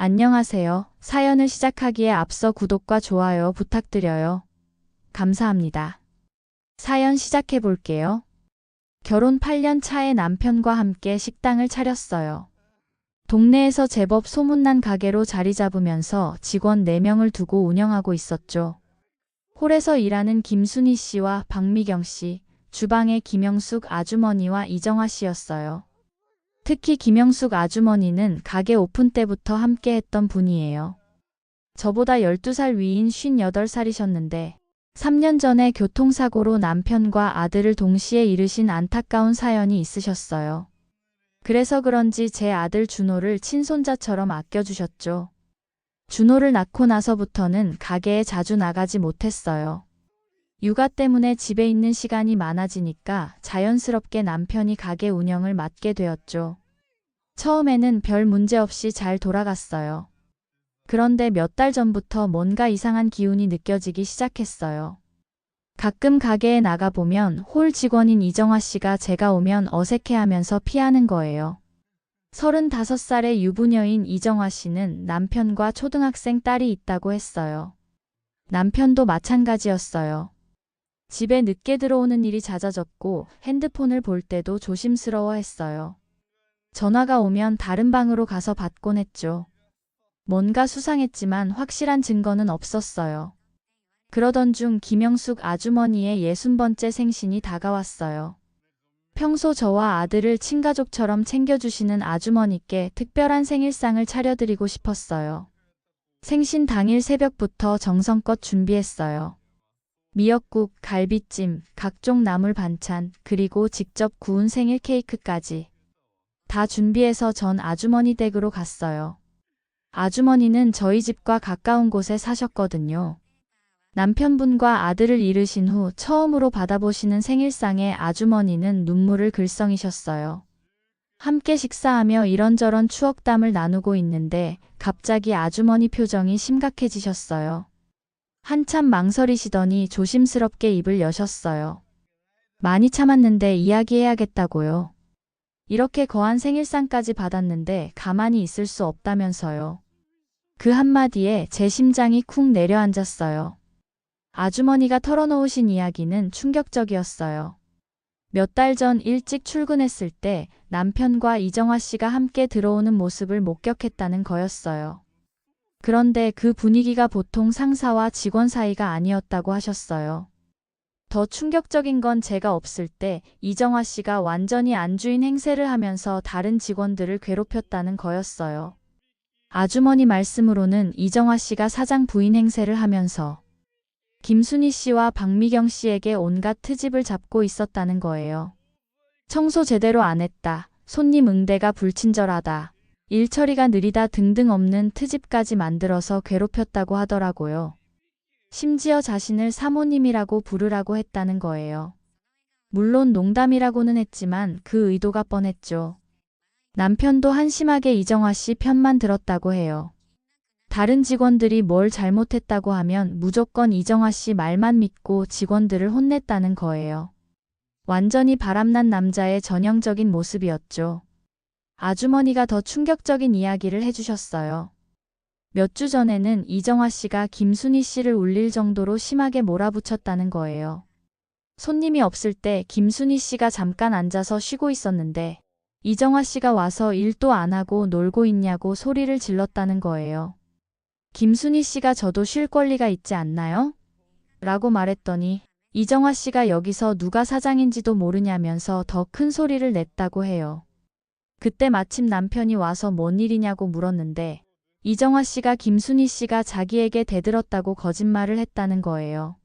안녕하세요. 사연을 시작하기에 앞서 구독과 좋아요 부탁드려요. 감사합니다. 사연 시작해 볼게요. 결혼 8년 차에 남편과 함께 식당을 차렸어요. 동네에서 제법 소문난 가게로 자리 잡으면서 직원 4명을 두고 운영하고 있었죠. 홀에서 일하는 김순희 씨와 박미경 씨, 주방의 김영숙 아주머니와 이정화 씨였어요. 특히 김영숙 아주머니는 가게 오픈 때부터 함께 했던 분이에요. 저보다 12살 위인 58살이셨는데 3년 전에 교통사고로 남편과 아들을 동시에 잃으신 안타까운 사연이 있으셨어요. 그래서 그런지 제 아들 준호를 친손자처럼 아껴주셨죠. 준호를 낳고 나서부터는 가게에 자주 나가지 못했어요. 육아 때문에 집에 있는 시간이 많아지니까 자연스럽게 남편이 가게 운영을 맡게 되었죠. 처음에는 별 문제 없이 잘 돌아갔어요. 그런데 몇 달 전부터 뭔가 이상한 기운이 느껴지기 시작했어요. 가끔 가게에 나가보면 홀 직원인 이정화 씨가 제가 오면 어색해하면서 피하는 거예요. 35살의 유부녀인 이정화 씨는 남편과 초등학생 딸이 있다고 했어요. 남편도 마찬가지였어요. 집에 늦게 들어오는 일이 잦아졌고 핸드폰을 볼 때도 조심스러워했어요. 전화가 오면 다른 방으로 가서 받곤 했죠. 뭔가 수상했지만 확실한 증거는 없었어요. 그러던 중 김영숙 아주머니의 60번째 생신이 다가왔어요. 평소 저와 아들을 친가족처럼 챙겨주시는 아주머니께 특별한 생일상을 차려드리고 싶었어요. 생신 당일 새벽부터 정성껏 준비했어요. 미역국, 갈비찜, 각종 나물 반찬, 그리고 직접 구운 생일 케이크까지. 다 준비해서 전 아주머니 댁으로 갔어요. 아주머니는 저희 집과 가까운 곳에 사셨거든요. 남편분과 아들을 잃으신 후 처음으로 받아보시는 생일상에 아주머니는 눈물을 글썽이셨어요. 함께 식사하며 이런저런 추억담을 나누고 있는데 갑자기 아주머니 표정이 심각해지셨어요. 한참 망설이시더니 조심스럽게 입을 여셨어요. 많이 참았는데 이야기해야겠다고요. 이렇게 거한 생일상까지 받았는데 가만히 있을 수 없다면서요. 그 한마디에 제 심장이 쿵 내려앉았어요. 아주머니가 털어놓으신 이야기는 충격적이었어요. 몇 달 전 일찍 출근했을 때 남편과 이정화 씨가 함께 들어오는 모습을 목격했다는 거였어요. 그런데 그 분위기가 보통 상사와 직원 사이가 아니었다고 하셨어요. 더 충격적인 건 제가 없을 때 이정화 씨가 완전히 안주인 행세를 하면서 다른 직원들을 괴롭혔다는 거였어요. 아주머니 말씀으로는 이정화 씨가 사장 부인 행세를 하면서 김순희 씨와 박미경 씨에게 온갖 트집을 잡고 있었다는 거예요. 청소 제대로 안 했다, 손님 응대가 불친절하다, 일 처리가 느리다 등등 없는 트집까지 만들어서 괴롭혔다고 하더라고요. 심지어 자신을 사모님이라고 부르라고 했다는 거예요. 물론 농담이라고는 했지만 그 의도가 뻔했죠. 남편도 한심하게 이정화 씨 편만 들었다고 해요. 다른 직원들이 뭘 잘못했다고 하면 무조건 이정화 씨 말만 믿고 직원들을 혼냈다는 거예요. 완전히 바람난 남자의 전형적인 모습이었죠. 아주머니가 더 충격적인 이야기를 해주셨어요. 몇 주 전에는 이정화 씨가 김순희 씨를 울릴 정도로 심하게 몰아붙였다는 거예요. 손님이 없을 때 김순희 씨가 잠깐 앉아서 쉬고 있었는데 이정화 씨가 와서 일도 안 하고 놀고 있냐고 소리를 질렀다는 거예요. 김순희 씨가 저도 쉴 권리가 있지 않나요? 라고 말했더니 이정화 씨가 여기서 누가 사장인지도 모르냐면서 더 큰 소리를 냈다고 해요. 그때 마침 남편이 와서 뭔 일이냐고 물었는데 이정화 씨가 김순희 씨가 자기에게 대들었다고 거짓말을 했다는 거예요.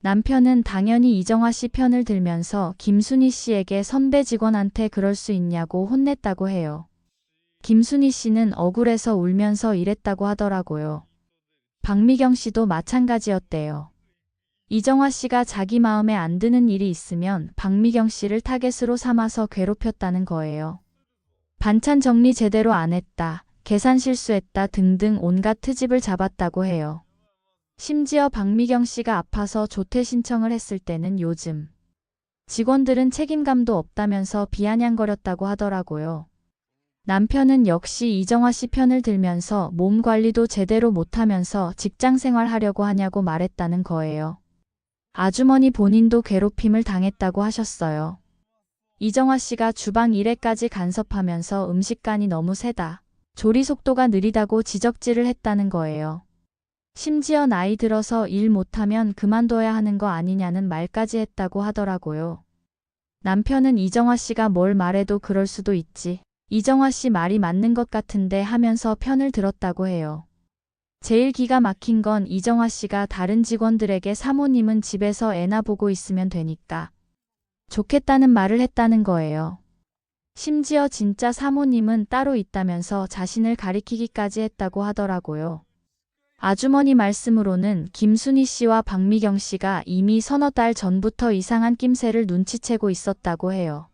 남편은 당연히 이정화 씨 편을 들면서 김순희 씨에게 선배 직원한테 그럴 수 있냐고 혼냈다고 해요. 김순희 씨는 억울해서 울면서 이랬다고 하더라고요. 박미경 씨도 마찬가지였대요. 이정화 씨가 자기 마음에 안 드는 일이 있으면 박미경 씨를 타겟으로 삼아서 괴롭혔다는 거예요. 반찬 정리 제대로 안 했다, 계산 실수했다 등등 온갖 트집을 잡았다고 해요. 심지어 박미경 씨가 아파서 조퇴 신청을 했을 때는 요즘 직원들은 책임감도 없다면서 비아냥거렸다고 하더라고요. 남편은 역시 이정화 씨 편을 들면서 몸 관리도 제대로 못하면서 직장 생활하려고 하냐고 말했다는 거예요. 아주머니 본인도 괴롭힘을 당했다고 하셨어요. 이정화 씨가 주방 일에까지 간섭하면서 음식간이 너무 세다, 조리 속도가 느리다고 지적질을 했다는 거예요. 심지어 나이 들어서 일 못하면 그만둬야 하는 거 아니냐는 말까지 했다고 하더라고요. 남편은 이정화 씨가 뭘 말해도 그럴 수도 있지, 이정화 씨 말이 맞는 것 같은데 하면서 편을 들었다고 해요. 제일 기가 막힌 건 이정화 씨가 다른 직원들에게 사모님은 집에서 애나 보고 있으면 되니까 좋겠다는 말을 했다는 거예요. 심지어 진짜 사모님은 따로 있다면서 자신을 가리키기까지 했다고 하더라고요. 아주머니 말씀으로는 김순희 씨와 박미경 씨가 이미 서너 달 전부터 이상한 낌새를 눈치채고 있었다고 해요.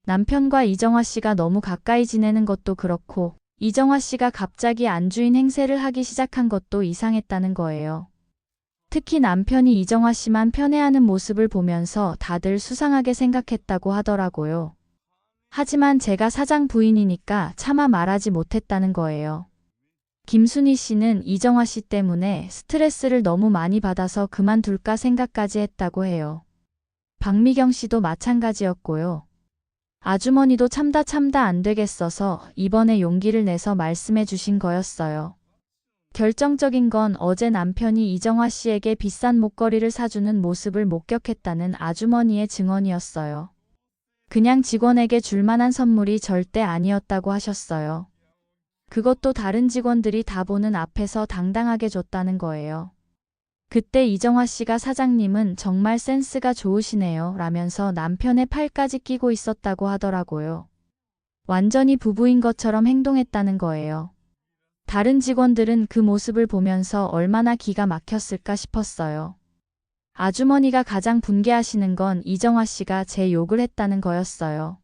남편과 이정화 씨가 너무 가까이 지내는 것도 그렇고 이정화 씨가 갑자기 안주인 행세를 하기 시작한 것도 이상했다는 거예요. 특히 남편이 이정화 씨만 편애하는 모습을 보면서 다들 수상하게 생각했다고 하더라고요. 하지만 제가 사장 부인이니까 차마 말하지 못했다는 거예요. 김순희 씨는 이정화 씨 때문에 스트레스를 너무 많이 받아서 그만둘까 생각까지 했다고 해요. 박미경 씨도 마찬가지였고요. 아주머니도 참다 안 되겠어서 이번에 용기를 내서 말씀해 주신 거였어요. 결정적인 건 어제 남편이 이정화 씨에게 비싼 목걸이를 사주는 모습을 목격했다는 아주머니의 증언이었어요. 그냥 직원에게 줄 만한 선물이 절대 아니었다고 하셨어요. 그것도 다른 직원들이 다 보는 앞에서 당당하게 줬다는 거예요. 그때 이정화 씨가 사장님은 정말 센스가 좋으시네요 라면서 남편의 팔까지 끼고 있었다고 하더라고요. 완전히 부부인 것처럼 행동했다는 거예요. 다른 직원들은 그 모습을 보면서 얼마나 기가 막혔을까 싶었어요. 아주머니가 가장 분개하시는 건 이정화 씨가 제 욕을 했다는 거였어요.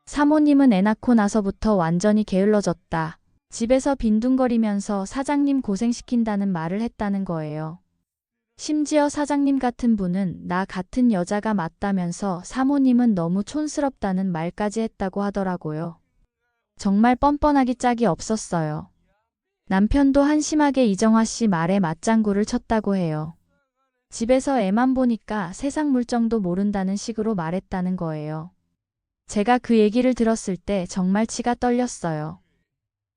사모님은 애 낳고 나서부터 완전히 게을러졌다, 집에서 빈둥거리면서 사장님 고생시킨다는 말을 했다는 거예요. 심지어 사장님 같은 분은 나 같은 여자가 맞다면서 사모님은 너무 촌스럽다는 말까지 했다고 하더라고요. 정말 뻔뻔하기 짝이 없었어요. 남편도 한심하게 이정화 씨 말에 맞장구를 쳤다고 해요. 집에서 애만 보니까 세상 물정도 모른다는 식으로 말했다는 거예요. 제가 그 얘기를 들었을 때 정말 치가 떨렸어요.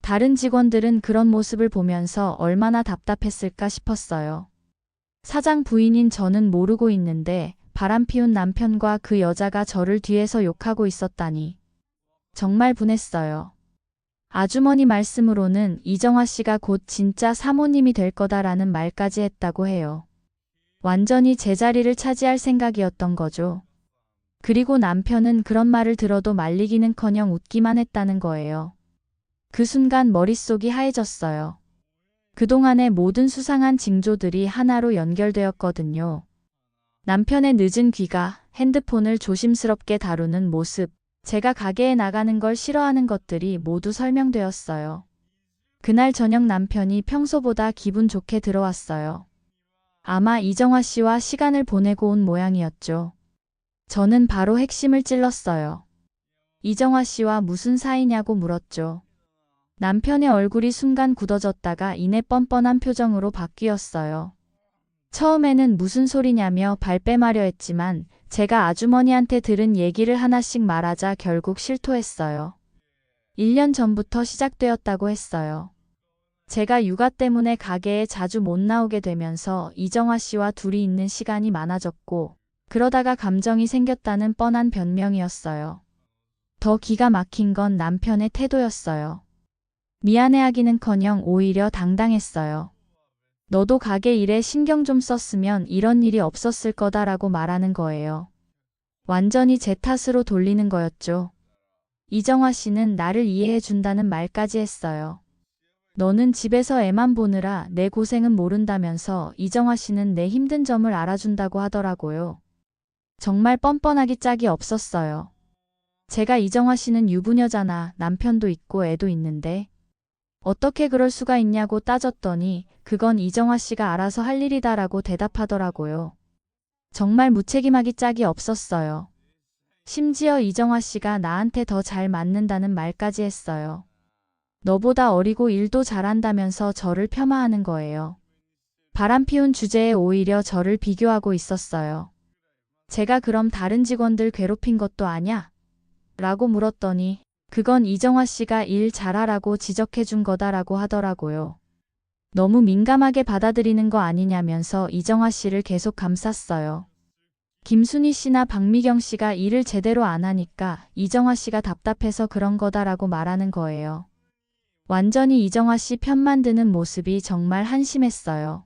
다른 직원들은 그런 모습을 보면서 얼마나 답답했을까 싶었어요. 사장 부인인 저는 모르고 있는데 바람피운 남편과 그 여자가 저를 뒤에서 욕하고 있었다니 정말 분했어요. 아주머니 말씀으로는 이정화 씨가 곧 진짜 사모님이 될 거다라는 말까지 했다고 해요. 완전히 제자리를 차지할 생각이었던 거죠. 그리고 남편은 그런 말을 들어도 말리기는커녕 웃기만 했다는 거예요. 그 순간 머릿속이 하얘졌어요. 그동안의 모든 수상한 징조들이 하나로 연결되었거든요. 남편의 늦은 귀가, 핸드폰을 조심스럽게 다루는 모습, 제가 가게에 나가는 걸 싫어하는 것들이 모두 설명되었어요. 그날 저녁 남편이 평소보다 기분 좋게 들어왔어요. 아마 이정화 씨와 시간을 보내고 온 모양이었죠. 저는 바로 핵심을 찔렀어요. 이정화 씨와 무슨 사이냐고 물었죠. 남편의 얼굴이 순간 굳어졌다가 이내 뻔뻔한 표정으로 바뀌었어요. 처음에는 무슨 소리냐며 발뺌하려 했지만 제가 아주머니한테 들은 얘기를 하나씩 말하자 결국 실토했어요. 1년 전부터 시작되었다고 했어요. 제가 육아 때문에 가게에 자주 못 나오게 되면서 이정화 씨와 둘이 있는 시간이 많아졌고 그러다가 감정이 생겼다는 뻔한 변명이었어요. 더 기가 막힌 건 남편의 태도였어요. 미안해하기는커녕 오히려 당당했어요. 너도 가게 일에 신경 좀 썼으면 이런 일이 없었을 거다라고 말하는 거예요. 완전히 제 탓으로 돌리는 거였죠. 이정화 씨는 나를 이해해 준다는 말까지 했어요. 너는 집에서 애만 보느라 내 고생은 모른다면서 이정화 씨는 내 힘든 점을 알아준다고 하더라고요. 정말 뻔뻔하기 짝이 없었어요. 제가 이정화 씨는 유부녀잖아, 남편도 있고 애도 있는데 어떻게 그럴 수가 있냐고 따졌더니 그건 이정화 씨가 알아서 할 일이다라고 대답하더라고요. 정말 무책임하기 짝이 없었어요. 심지어 이정화 씨가 나한테 더 잘 맞는다는 말까지 했어요. 너보다 어리고 일도 잘한다면서 저를 폄하하는 거예요. 바람피운 주제에 오히려 저를 비교하고 있었어요. 제가 그럼 다른 직원들 괴롭힌 것도 아냐? 라고 물었더니 그건 이정화 씨가 일 잘하라고 지적해 준 거다라고 하더라고요. 너무 민감하게 받아들이는 거 아니냐면서 이정화 씨를 계속 감쌌어요. 김순희 씨나 박미경 씨가 일을 제대로 안 하니까 이정화 씨가 답답해서 그런 거다라고 말하는 거예요. 완전히 이정화 씨 편만 드는 모습이 정말 한심했어요.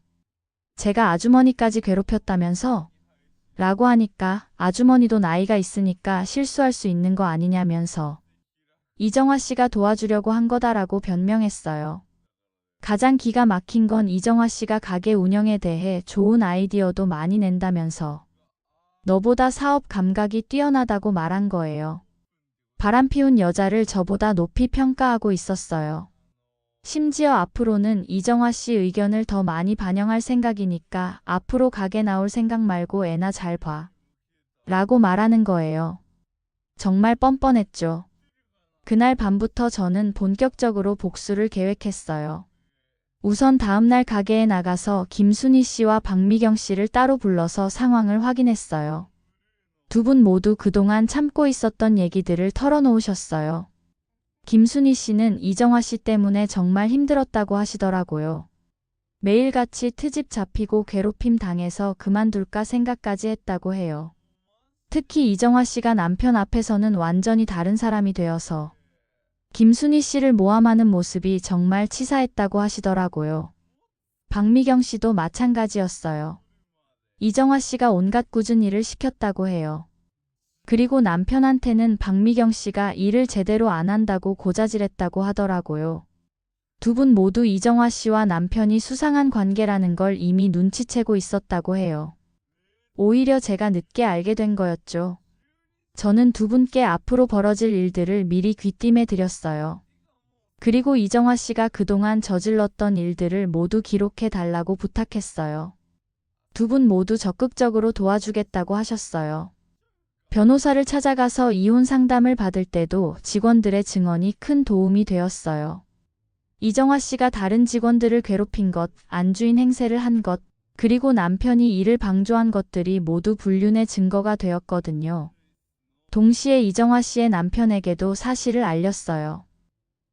제가 아주머니까지 괴롭혔다면서? 라고 하니까 아주머니도 나이가 있으니까 실수할 수 있는 거 아니냐면서 이정화 씨가 도와주려고 한 거다라고 변명했어요. 가장 기가 막힌 건 이정화 씨가 가게 운영에 대해 좋은 아이디어도 많이 낸다면서 너보다 사업 감각이 뛰어나다고 말한 거예요. 바람피운 여자를 저보다 높이 평가하고 있었어요. 심지어 앞으로는 이정화 씨 의견을 더 많이 반영할 생각이니까 앞으로 가게 나올 생각 말고 애나 잘 봐. 라고 말하는 거예요. 정말 뻔뻔했죠. 그날 밤부터 저는 본격적으로 복수를 계획했어요. 우선 다음날 가게에 나가서 김순희 씨와 박미경 씨를 따로 불러서 상황을 확인했어요. 두 분 모두 그동안 참고 있었던 얘기들을 털어놓으셨어요. 김순희 씨는 이정화 씨 때문에 정말 힘들었다고 하시더라고요. 매일같이 트집 잡히고 괴롭힘 당해서 그만둘까 생각까지 했다고 해요. 특히 이정화 씨가 남편 앞에서는 완전히 다른 사람이 되어서 김순희 씨를 모함하는 모습이 정말 치사했다고 하시더라고요. 박미경 씨도 마찬가지였어요. 이정화 씨가 온갖 꾸준 일을 시켰다고 해요. 그리고 남편한테는 박미경 씨가 일을 제대로 안 한다고 고자질했다고 하더라고요. 두 분 모두 이정화 씨와 남편이 수상한 관계라는 걸 이미 눈치채고 있었다고 해요. 오히려 제가 늦게 알게 된 거였죠. 저는 두 분께 앞으로 벌어질 일들을 미리 귀띔해 드렸어요. 그리고 이정화 씨가 그동안 저질렀던 일들을 모두 기록해 달라고 부탁했어요. 두 분 모두 적극적으로 도와주겠다고 하셨어요. 변호사를 찾아가서 이혼 상담을 받을 때도 직원들의 증언이 큰 도움이 되었어요. 이정화 씨가 다른 직원들을 괴롭힌 것, 안주인 행세를 한 것, 그리고 남편이 이를 방조한 것들이 모두 불륜의 증거가 되었거든요. 동시에 이정화 씨의 남편에게도 사실을 알렸어요.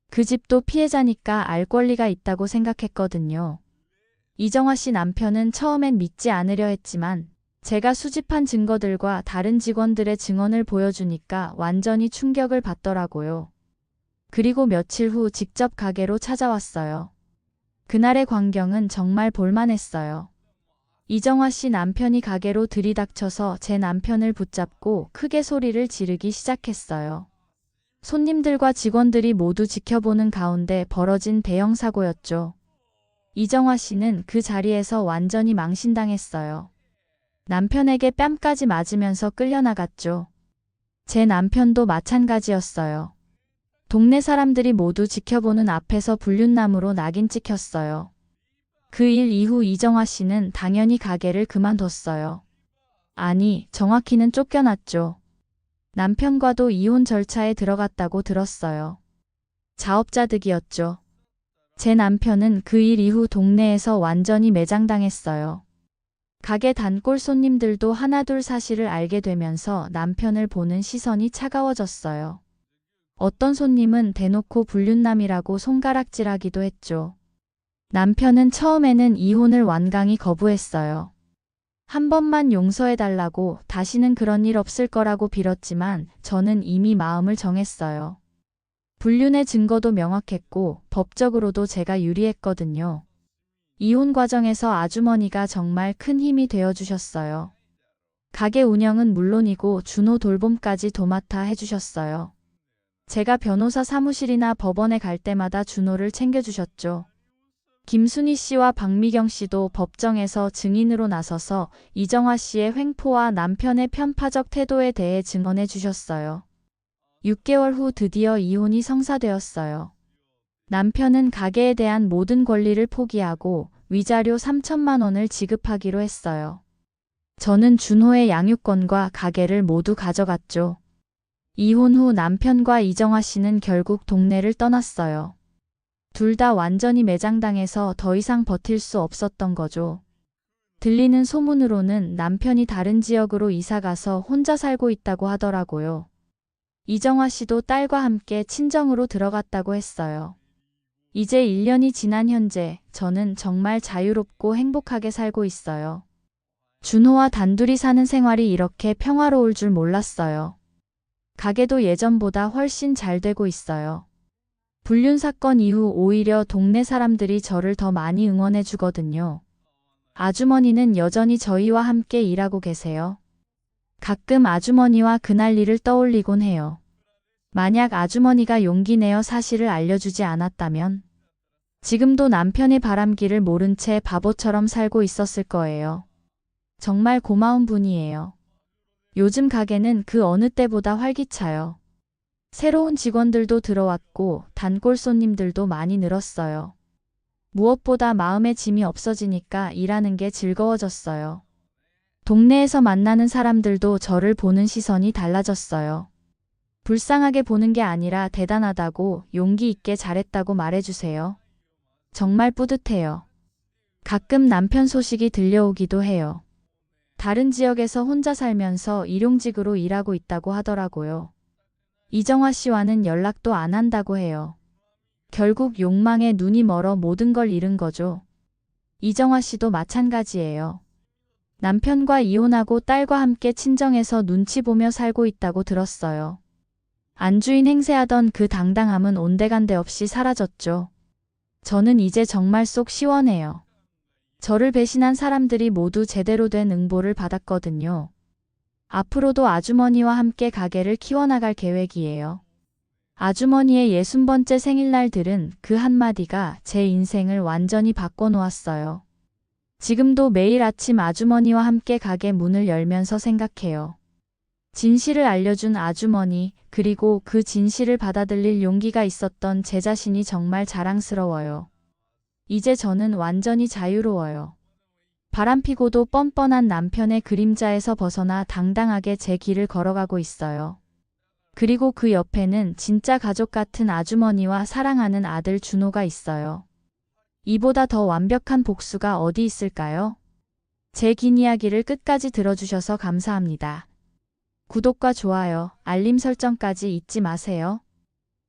그 집도 피해자니까 알 권리가 있다고 생각했거든요. 이정화 씨 남편은 처음엔 믿지 않으려 했지만 제가 수집한 증거들과 다른 직원들의 증언을 보여주니까 완전히 충격을 받더라고요. 그리고 며칠 후 직접 가게로 찾아왔어요. 그날의 광경은 정말 볼만했어요. 이정화 씨 남편이 가게로 들이닥쳐서 제 남편을 붙잡고 크게 소리를 지르기 시작했어요. 손님들과 직원들이 모두 지켜보는 가운데 벌어진 대형 사고였죠. 이정화 씨는 그 자리에서 완전히 망신당했어요. 남편에게 뺨까지 맞으면서 끌려나갔죠. 제 남편도 마찬가지였어요. 동네 사람들이 모두 지켜보는 앞에서 불륜남으로 낙인 찍혔어요. 그 일 이후 이정화 씨는 당연히 가게를 그만뒀어요. 아니, 정확히는 쫓겨났죠. 남편과도 이혼 절차에 들어갔다고 들었어요. 자업자득이었죠. 제 남편은 그 일 이후 동네에서 완전히 매장당했어요. 가게 단골 손님들도 하나둘 사실을 알게 되면서 남편을 보는 시선이 차가워졌어요. 어떤 손님은 대놓고 불륜남이라고 손가락질하기도 했죠. 남편은 처음에는 이혼을 완강히 거부했어요. 한 번만 용서해달라고 다시는 그런 일 없을 거라고 빌었지만 저는 이미 마음을 정했어요. 불륜의 증거도 명확했고 법적으로도 제가 유리했거든요. 이혼 과정에서 아주머니가 정말 큰 힘이 되어주셨어요. 가게 운영은 물론이고 준호 돌봄까지 도맡아 해주셨어요. 제가 변호사 사무실이나 법원에 갈 때마다 준호를 챙겨주셨죠. 김순희 씨와 박미경 씨도 법정에서 증인으로 나서서 이정화 씨의 횡포와 남편의 편파적 태도에 대해 증언해 주셨어요. 6개월 후 드디어 이혼이 성사되었어요. 남편은 가게에 대한 모든 권리를 포기하고 위자료 3천만 원을 지급하기로 했어요. 저는 준호의 양육권과 가게를 모두 가져갔죠. 이혼 후 남편과 이정화 씨는 결국 동네를 떠났어요. 둘 다 완전히 매장당해서 더 이상 버틸 수 없었던 거죠. 들리는 소문으로는 남편이 다른 지역으로 이사가서 혼자 살고 있다고 하더라고요. 이정화 씨도 딸과 함께 친정으로 들어갔다고 했어요. 이제 1년이 지난 현재 저는 정말 자유롭고 행복하게 살고 있어요. 준호와 단둘이 사는 생활이 이렇게 평화로울 줄 몰랐어요. 가게도 예전보다 훨씬 잘 되고 있어요. 불륜 사건 이후 오히려 동네 사람들이 저를 더 많이 응원해 주거든요. 아주머니는 여전히 저희와 함께 일하고 계세요. 가끔 아주머니와 그날 일을 떠올리곤 해요. 만약 아주머니가 용기 내어 사실을 알려주지 않았다면 지금도 남편의 바람기를 모른 채 바보처럼 살고 있었을 거예요. 정말 고마운 분이에요. 요즘 가게는 그 어느 때보다 활기차요. 새로운 직원들도 들어왔고 단골 손님들도 많이 늘었어요. 무엇보다 마음의 짐이 없어지니까 일하는 게 즐거워졌어요. 동네에서 만나는 사람들도 저를 보는 시선이 달라졌어요. 불쌍하게 보는 게 아니라 대단하다고 용기 있게 잘했다고 말해주세요. 정말 뿌듯해요. 가끔 남편 소식이 들려오기도 해요. 다른 지역에서 혼자 살면서 일용직으로 일하고 있다고 하더라고요. 이정화 씨와는 연락도 안 한다고 해요. 결국 욕망에 눈이 멀어 모든 걸 잃은 거죠. 이정화 씨도 마찬가지예요. 남편과 이혼하고 딸과 함께 친정에서 눈치 보며 살고 있다고 들었어요. 안주인 행세하던 그 당당함은 온데간데 없이 사라졌죠. 저는 이제 정말 속 시원해요. 저를 배신한 사람들이 모두 제대로 된 응보를 받았거든요. 앞으로도 아주머니와 함께 가게를 키워나갈 계획이에요. 아주머니의 60번째 생일날 들은 그 한마디가 제 인생을 완전히 바꿔놓았어요. 지금도 매일 아침 아주머니와 함께 가게 문을 열면서 생각해요. 진실을 알려준 아주머니, 그리고 그 진실을 받아들일 용기가 있었던 제 자신이 정말 자랑스러워요. 이제 저는 완전히 자유로워요. 바람피고도 뻔뻔한 남편의 그림자에서 벗어나 당당하게 제 길을 걸어가고 있어요. 그리고 그 옆에는 진짜 가족 같은 아주머니와 사랑하는 아들 준호가 있어요. 이보다 더 완벽한 복수가 어디 있을까요? 제 긴 이야기를 끝까지 들어주셔서 감사합니다. 구독과 좋아요, 알림 설정까지 잊지 마세요.